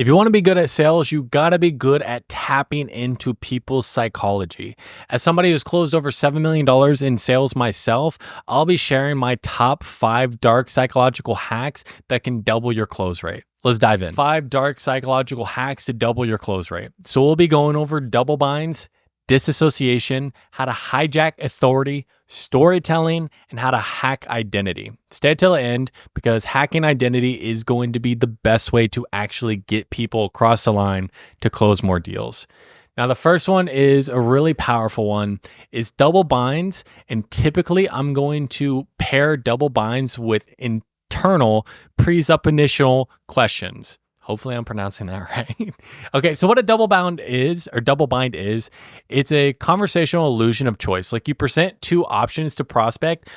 If you want to be good at sales, you got to be good at tapping into people's psychology. As somebody who's closed over $7 million in sales myself, I'll be sharing my top 5 dark psychological hacks that can double your close rate. Let's dive in. 5 dark psychological hacks to double your close rate. So we'll be going over double binds, disassociation, how to hijack authority, storytelling, and how to hack identity. Stay till the end because hacking identity is going to be the best way to actually get people across the line to close more deals. Now, the first one is a really powerful one, is double binds. And typically I'm going to pair double binds with internal presuppositional questions. Hopefully I'm pronouncing that right. Okay, so what a double bind is, it's a conversational illusion of choice. Like you present 2 options to prospect,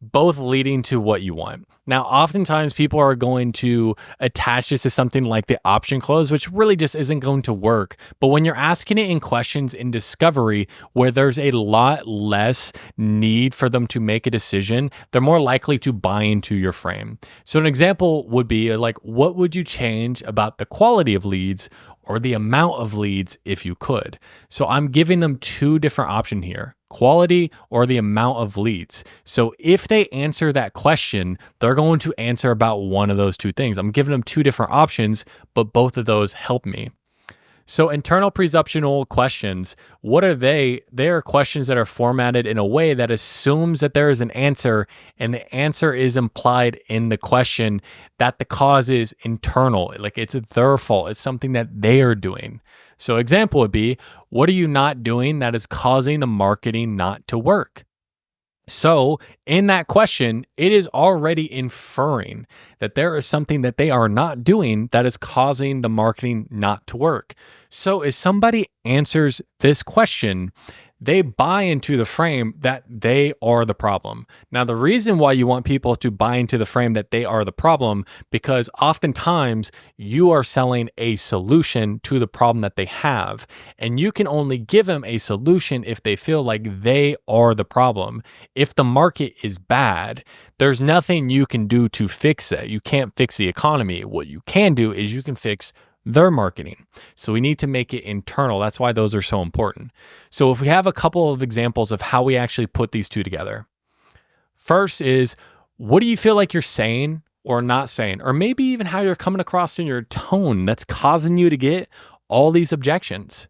both leading to what you want. Now, oftentimes people are going to attach this to something like the option close, which really just isn't going to work. But when you're asking it in questions in discovery, where there's a lot less need for them to make a decision, they're more likely to buy into your frame. So an example would be like, what would you change about the quality of leads or the amount of leads if you could? So I'm giving them 2 different options here. Quality or the amount of leads. So if they answer that question, they're going to answer about one of those 2 things. I'm giving them 2 different options, but both of those help me. So internal presuppositional questions, what are they? They are questions that are formatted in a way that assumes that there is an answer, and the answer is implied in the question, that the cause is internal, like it's their fault. It's something that they are doing. So example would be, what are you not doing that is causing the marketing not to work? So in that question, it is already inferring that there is something that they are not doing that is causing the marketing not to work. So if somebody answers this question, they buy into the frame that they are the problem. Now, the reason why you want people to buy into the frame that they are the problem, because oftentimes you are selling a solution to the problem that they have, and you can only give them a solution if they feel like they are the problem. If the market is bad, there's nothing you can do to fix it. You can't fix the economy. What you can do is you can fix their marketing. So we need to make it internal. That's why those are so important. So if we have a couple of examples of how we actually put these 2 together. First is, what do you feel like you're saying or not saying? Or maybe even how you're coming across in your tone that's causing you to get all these objections.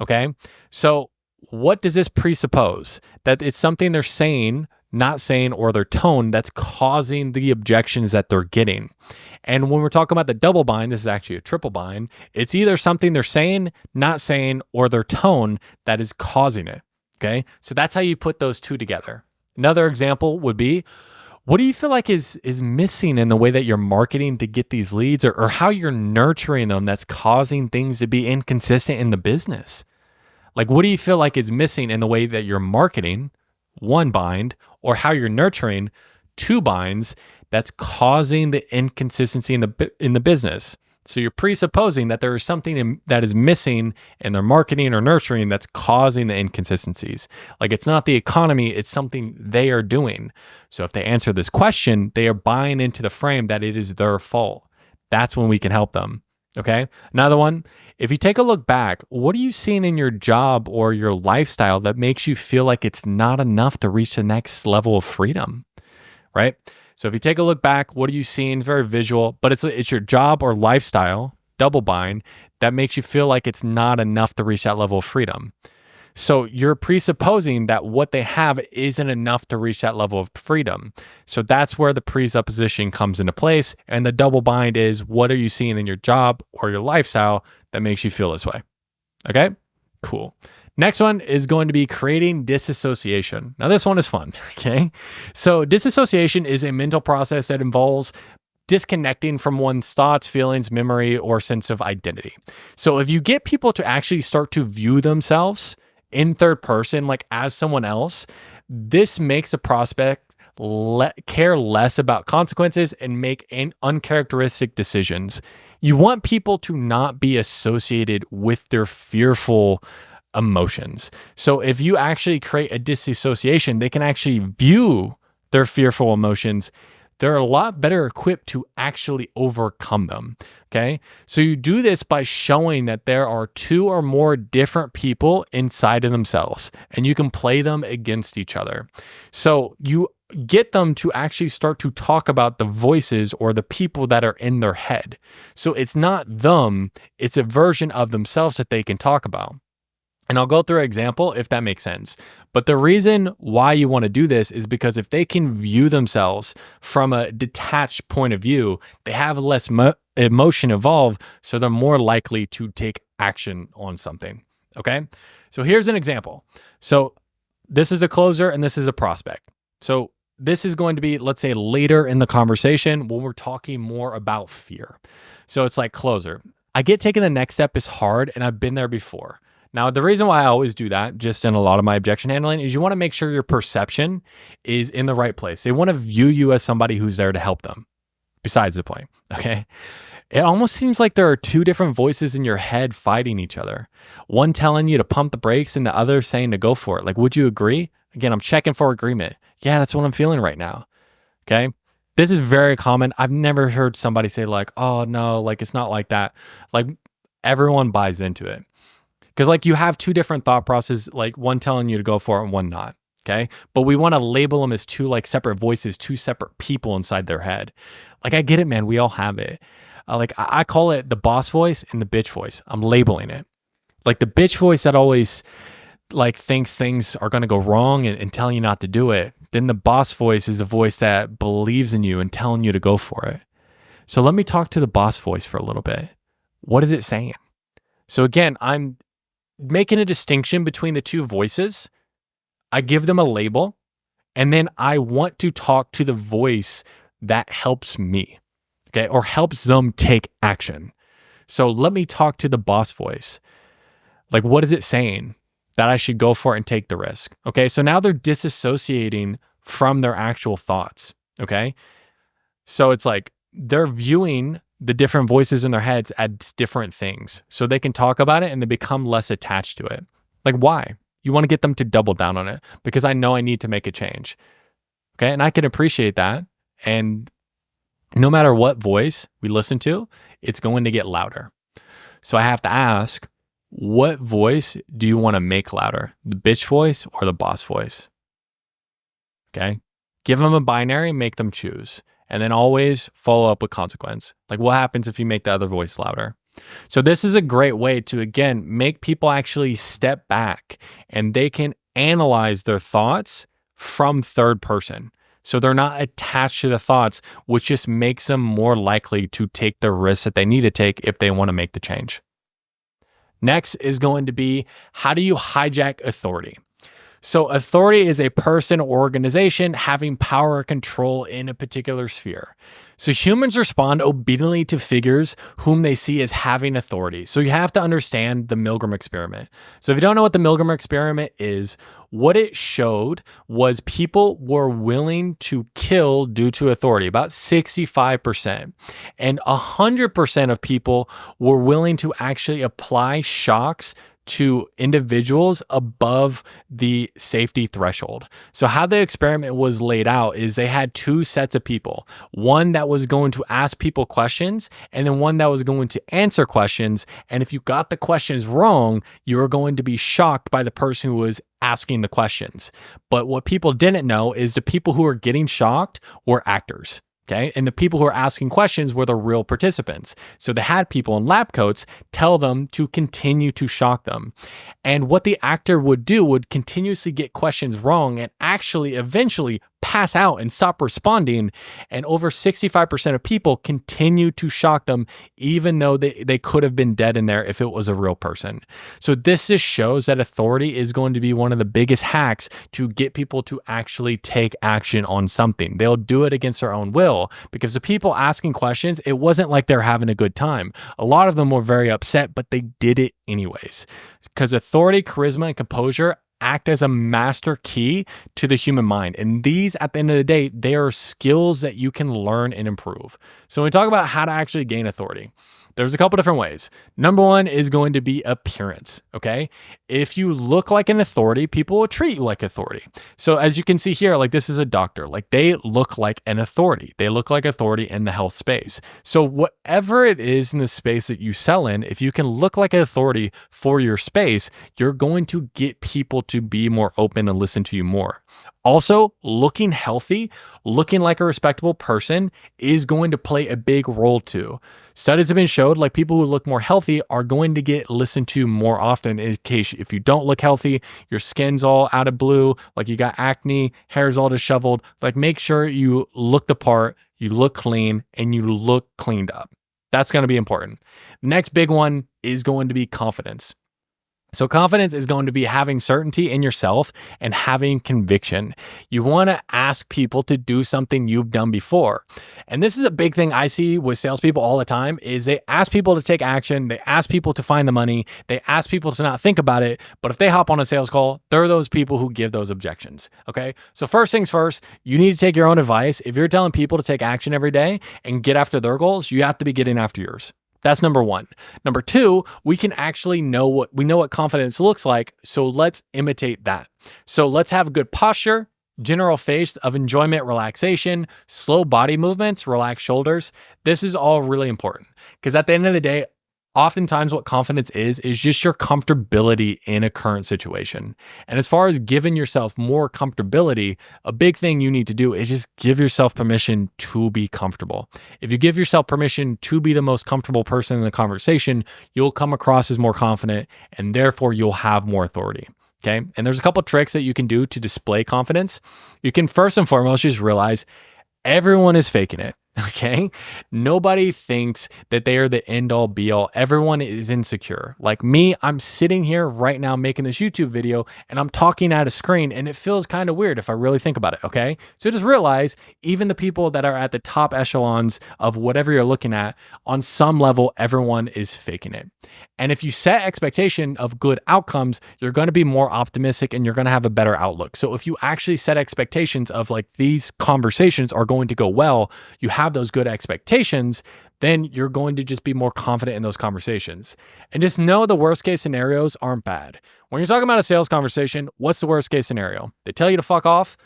Okay. So what does this presuppose? That it's something they're saying, not saying, or their tone that's causing the objections that they're getting. And when we're talking about the double bind, this is actually a triple bind. It's either something they're saying, not saying, or their tone that is causing it. Okay. So that's how you put those 2 together. Another example would be, what do you feel like is missing in the way that you're marketing to get these leads, or how you're nurturing them that's causing things to be inconsistent in the business? Like, what do you feel like is missing in the way that you're marketing, 1 bind, or how you're nurturing, 2 binds, that's causing the inconsistency in the business? So you're presupposing that there is something that is missing in their marketing or nurturing that's causing the inconsistencies. Like, it's not the economy, it's something they are doing. So if they answer this question, they are buying into the frame that it is their fault. That's when we can help them. Okay. Another one, if you take a look back, what are you seeing in your job or your lifestyle that makes you feel like it's not enough to reach the next level of freedom? Right? So if you take a look back, what are you seeing? Very visual, but it's your job or lifestyle, double bind, that makes you feel like it's not enough to reach that level of freedom. So you're presupposing that what they have isn't enough to reach that level of freedom. So that's where the presupposition comes into place. And the double bind is, what are you seeing in your job or your lifestyle that makes you feel this way? Okay, cool. Next one is going to be creating disassociation. Now, this one is fun, okay? So disassociation is a mental process that involves disconnecting from one's thoughts, feelings, memory, or sense of identity. So if you get people to actually start to view themselves in third person, like as someone else, this makes a prospect care less about consequences and make uncharacteristic decisions. You want people to not be associated with their fearful emotions. So if you actually create a disassociation, they can actually view their fearful emotions they're a lot better equipped to actually overcome them. Okay. So you do this by showing that there are two or more different people inside of themselves, and you can play them against each other. So you get them to actually start to talk about the voices or the people that are in their head. So it's not them, it's a version of themselves that they can talk about. And I'll go through an example if that makes sense. But the reason why you want to do this is because if they can view themselves from a detached point of view, they have less emotion involved, so they're more likely to take action on something. Okay? So here's an example. So this is a closer and this is a prospect. So this is going to be, let's say, later in the conversation when we're talking more about fear. So it's like closer. I get taking the next step is hard, and I've been there before. Now, the reason why I always do that, just in a lot of my objection handling, is you want to make sure your perception is in the right place. They want to view you as somebody who's there to help them. Besides the point, okay? It almost seems like there are two different voices in your head fighting each other. One telling you to pump the brakes and the other saying to go for it. Like, would you agree? Again, I'm checking for agreement. Yeah, that's what I'm feeling right now. Okay? This is very common. I've never heard somebody say like, oh no, like it's not like that. Like everyone buys into it. Because like you have two different thought processes, like one telling you to go for it and one not. Okay. But we want to label them as two like separate voices, two separate people inside their head. Like I get it, man. We all have it. I call it the boss voice and the bitch voice. I'm labeling it. Like the bitch voice that always like thinks things are going to go wrong and telling you not to do it. Then the boss voice is a voice that believes in you and telling you to go for it. So let me talk to the boss voice for a little bit. What is it saying? So again, I'm making a distinction between the two voices. I give them a label, and then I want to talk to the voice that helps me, okay, or helps them take action. So let me talk to the boss voice. Like, what is it saying? That I should go for it and take the risk. Okay, so now they're disassociating from their actual thoughts. Okay, so it's like they're viewing the different voices in their heads as different things. So they can talk about it and they become less attached to it. Like, why? You want to get them to double down on it because I know I need to make a change. Okay, and I can appreciate that. And no matter what voice we listen to, it's going to get louder. So I have to ask, what voice do you want to make louder? The bitch voice or the boss voice? Okay. Give them a binary, make them choose. And then always follow up with consequence. Like what happens if you make the other voice louder? So this is a great way to, again, make people actually step back and they can analyze their thoughts from third person. So they're not attached to the thoughts, which just makes them more likely to take the risks that they need to take if they want to make the change. Next is going to be, how do you hijack authority? So authority is a person or organization having power or control in a particular sphere. So humans respond obediently to figures whom they see as having authority. So you have to understand the Milgram experiment. So if you don't know what the Milgram experiment is, what it showed was people were willing to kill due to authority, about 65%. And 100% of people were willing to actually apply shocks to individuals above the safety threshold. So how the experiment was laid out is they had two sets of people, one that was going to ask people questions and then one that was going to answer questions. And if you got the questions wrong, you were going to be shocked by the person who was asking the questions. But what people didn't know is the people who were getting shocked were actors. Okay. And the people who are asking questions were the real participants. So they had people in lab coats tell them to continue to shock them. And what the actor would do would continuously get questions wrong and actually eventually pass out and stop responding. And over 65% of people continue to shock them, even though they could have been dead in there if it was a real person. So this just shows that authority is going to be one of the biggest hacks to get people to actually take action on something. They'll do it against their own will because the people asking questions, it wasn't like they're having a good time. A lot of them were very upset, but they did it anyways. Because authority, charisma, and composure act as a master key to the human mind. And these, at the end of the day, they are skills that you can learn and improve. So when we talk about how to actually gain authority, There's a couple different ways. Number one is going to be appearance. Okay. If you look like an authority, people will treat you like authority. So as you can see here, like this is a doctor, like they look like an authority. They look like authority in the health space. So whatever it is in the space that you sell in, if you can look like an authority for your space, you're going to get people to be more open and listen to you more. Also, looking healthy, looking like a respectable person is going to play a big role too. Studies have been showed like people who look more healthy are going to get listened to more often in case if you don't look healthy, your skin's all out of blue, like you got acne, hair's all disheveled, like make sure you look the part, you look clean, and you look cleaned up. That's going to be important. Next big one is going to be confidence. So confidence is going to be having certainty in yourself and having conviction. You want to ask people to do something you've done before. And this is a big thing I see with salespeople all the time is they ask people to take action. They ask people to find the money. They ask people to not think about it. But if they hop on a sales call, they're those people who give those objections. Okay. So first things first, you need to take your own advice. If you're telling people to take action every day and get after their goals, you have to be getting after yours. That's number one. Number two, we can actually know what confidence looks like. So let's imitate that. So let's have good posture, general face of enjoyment, relaxation, slow body movements, relaxed shoulders. This is all really important because at the end of the day, oftentimes what confidence is just your comfortability in a current situation. And as far as giving yourself more comfortability, a big thing you need to do is just give yourself permission to be comfortable. If you give yourself permission to be the most comfortable person in the conversation, you'll come across as more confident and therefore you'll have more authority. Okay. And there's a couple tricks that you can do to display confidence. You can first and foremost just realize everyone is faking it. Okay. Nobody thinks that they are the end all be all. Everyone is insecure. Like me, I'm sitting here right now making this YouTube video and I'm talking at a screen and it feels kind of weird if I really think about it. Okay. So just realize even the people that are at the top echelons of whatever you're looking at, on some level, everyone is faking it. And if you set expectation of good outcomes, you're going to be more optimistic and you're going to have a better outlook. So if you actually set expectations of like these conversations are going to go well, you have those good expectations, then you're going to just be more confident in those conversations. And just know the worst case scenarios aren't bad. When you're talking about a sales conversation, what's the worst case scenario? They tell you to fuck off.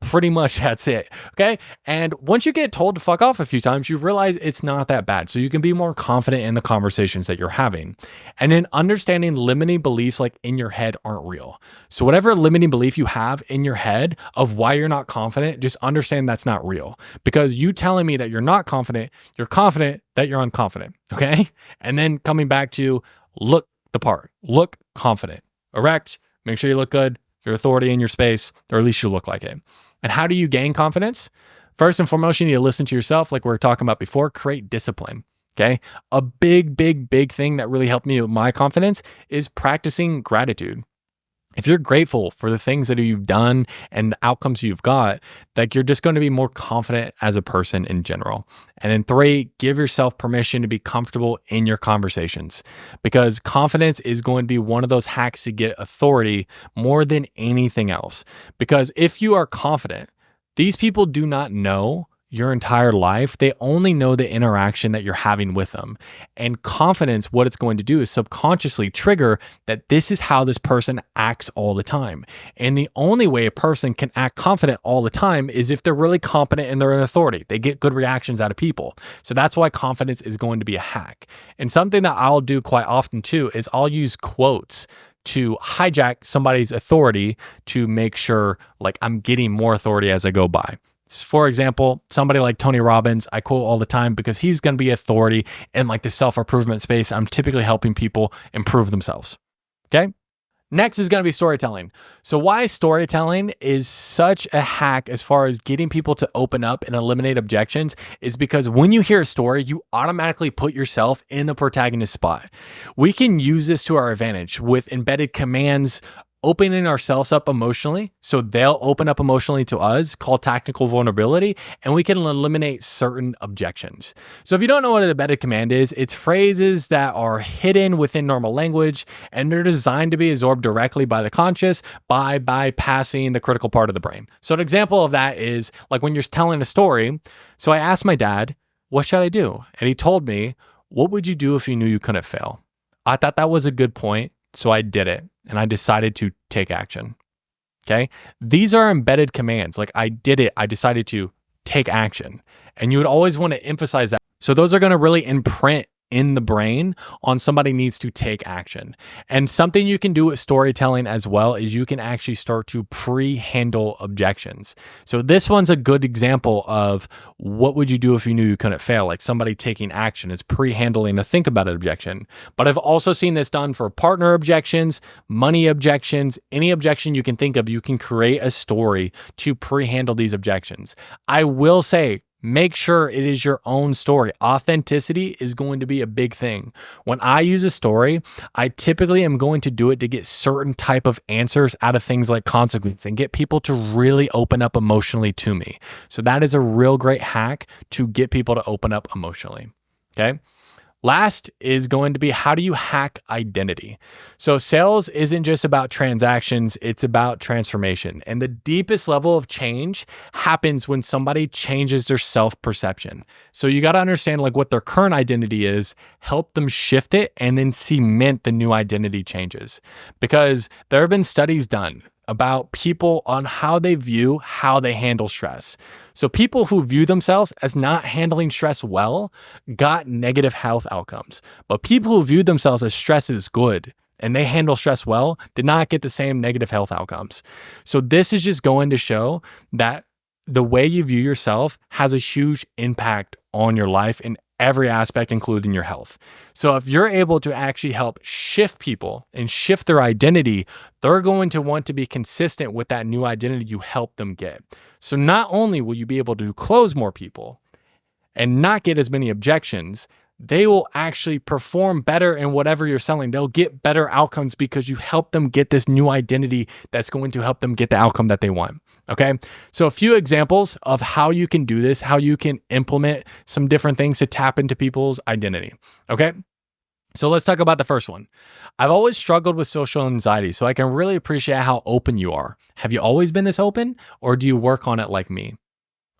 Pretty much that's it. Okay. And once you get told to fuck off a few times, you realize it's not that bad. So you can be more confident in the conversations that you're having. And then understanding limiting beliefs like in your head aren't real. So whatever limiting belief you have in your head of why you're not confident, just understand that's not real. Because you telling me that you're not confident, you're confident that you're unconfident. Okay. And then coming back to look the part, look confident, erect, make sure you look good, your authority in your space, or at least you look like it. And how do you gain confidence? First and foremost, you need to listen to yourself like we were talking about before, create discipline, okay? A big thing that really helped me with my confidence is practicing gratitude. If you're grateful for the things that you've done and the outcomes you've got, like you're just going to be more confident as a person in general. And then 3, give yourself permission to be comfortable in your conversations because confidence is going to be one of those hacks to get authority more than anything else. Because if you are confident, these people do not know your entire life. They only know the interaction that you're having with them. And confidence, what it's going to do is subconsciously trigger that this is how this person acts all the time. And the only way a person can act confident all the time is if they're really competent in their authority. They get good reactions out of people. So that's why confidence is going to be a hack. And something that I'll do quite often too is I'll use quotes to hijack somebody's authority to make sure like I'm getting more authority as I go by. For example, somebody like Tony Robbins, I quote all the time because he's going to be authority in like the self-improvement space. I'm typically helping people improve themselves. Okay. Next is going to be storytelling. So why storytelling is such a hack as far as getting people to open up and eliminate objections is because when you hear a story, you automatically put yourself in the protagonist spot. We can use this to our advantage with embedded commands, opening ourselves up emotionally. So they'll open up emotionally to us, called tactical vulnerability, and we can eliminate certain objections. So if you don't know what an embedded command is, it's phrases that are hidden within normal language, and they're designed to be absorbed directly by the conscious by bypassing the critical part of the brain. So an example of that is like when you're telling a story. So I asked my dad, what should I do? And he told me, What would you do if you knew you couldn't fail? I thought that was a good point, so I did it and I decided to take action. Okay. These are embedded commands. Like I did it. I decided to take action. And you would always want to emphasize that. So those are going to really imprint in the brain on somebody needs to take action. And something you can do with storytelling as well is you can actually start to pre-handle objections. So this one's a good example of what would you do if you knew you couldn't fail? Like somebody taking action is pre-handling a think about it objection. But I've also seen this done for partner objections, money objections, any objection you can think of, you can create a story to pre-handle these objections. I will say, make sure it is your own story. Authenticity is going to be a big thing. When I use a story, I typically am going to do it to get certain type of answers out of things like consequence and get people to really open up emotionally to me. So that is a real great hack to get people to open up emotionally. Okay. Last is going to be, how do you hack identity? So sales isn't just about transactions, it's about transformation. And the deepest level of change happens when somebody changes their self-perception. So you got to understand like what their current identity is, help them shift it, and then cement the new identity changes. Because there have been studies done about people on how they view how they handle stress. So people who view themselves as not handling stress well got negative health outcomes. But people who viewed themselves as stress is good and they handle stress well did not get the same negative health outcomes. So this is just going to show that the way you view yourself has a huge impact on your life in every aspect, including your health. So if you're able to actually help shift people and shift their identity, they're going to want to be consistent with that new identity you help them get. So not only will you be able to close more people and not get as many objections, they will actually perform better in whatever you're selling. They'll get better outcomes because you help them get this new identity that's going to help them get the outcome that they want. Okay. So a few examples of how you can do this, how you can implement some different things to tap into people's identity. Okay. So let's talk about the first one. I've always struggled with social anxiety, so I can really appreciate how open you are. Have you always been this open, or do you work on it like me?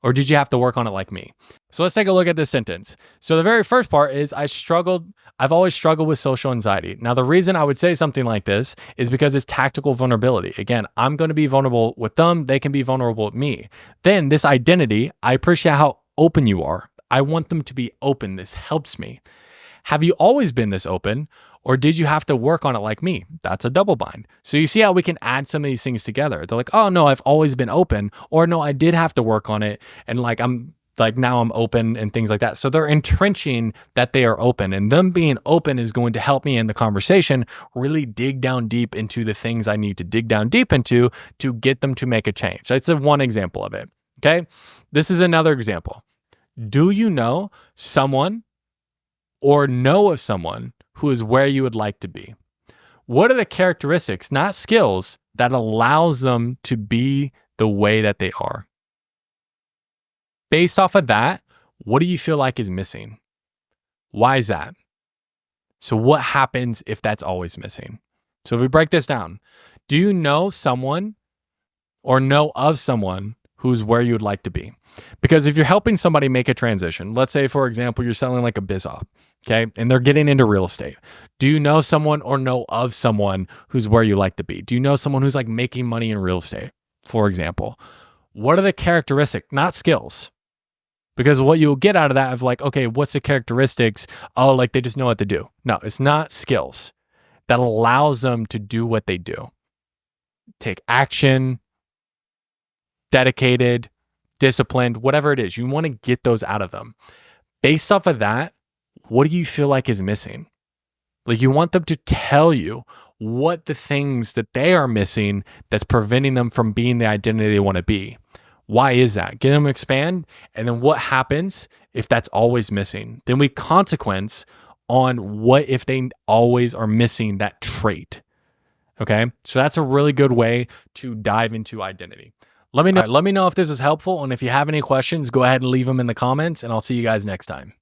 Or did you have to work on it like me? So let's take a look at this sentence. So the very first part is I've always struggled with social anxiety. Now, the reason I would say something like this is because it's tactical vulnerability. Again, I'm going to be vulnerable with them. They can be vulnerable with me. Then this identity, I appreciate how open you are. I want them to be open. This helps me. Have you always been this open? Or did you have to work on it like me? That's a double bind. So you see how we can add some of these things together. They're like, oh no, I've always been open. Or no, I did have to work on it. And now I'm open and things like that. So they're entrenching that they are open, and them being open is going to help me in the conversation really dig down deep into the things I need to dig down deep into to get them to make a change. That's one example of it. Okay. This is another example. Do you know someone or know of someone who is where you would like to be? What are the characteristics, not skills, that allows them to be the way that they are? Based off of that, what do you feel like is missing? Why is that? So what happens if that's always missing? So if we break this down, do you know someone or know of someone who's where you would like to be? Because if you're helping somebody make a transition, let's say, for example, you're selling like a biz op, okay, and they're getting into real estate. Do you know someone or know of someone who's where you like to be? Do you know someone who's like making money in real estate, for example? What are the characteristics, not skills? Because what you'll get out of that of like, okay, what's the characteristics? Oh, like they just know what to do. No, it's not skills that allows them to do what they do. Take action, dedicated, disciplined, whatever it is. You want to get those out of them. Based off of that, what do you feel like is missing? Like you want them to tell you what the things that they are missing that's preventing them from being the identity they want to be. Why is that? Get them to expand. And then what happens if that's always missing? Then we consequence on what if they always are missing that trait. Okay. So that's a really good way to dive into identity. Let me know if this is helpful. And if you have any questions, go ahead and leave them in the comments, and I'll see you guys next time.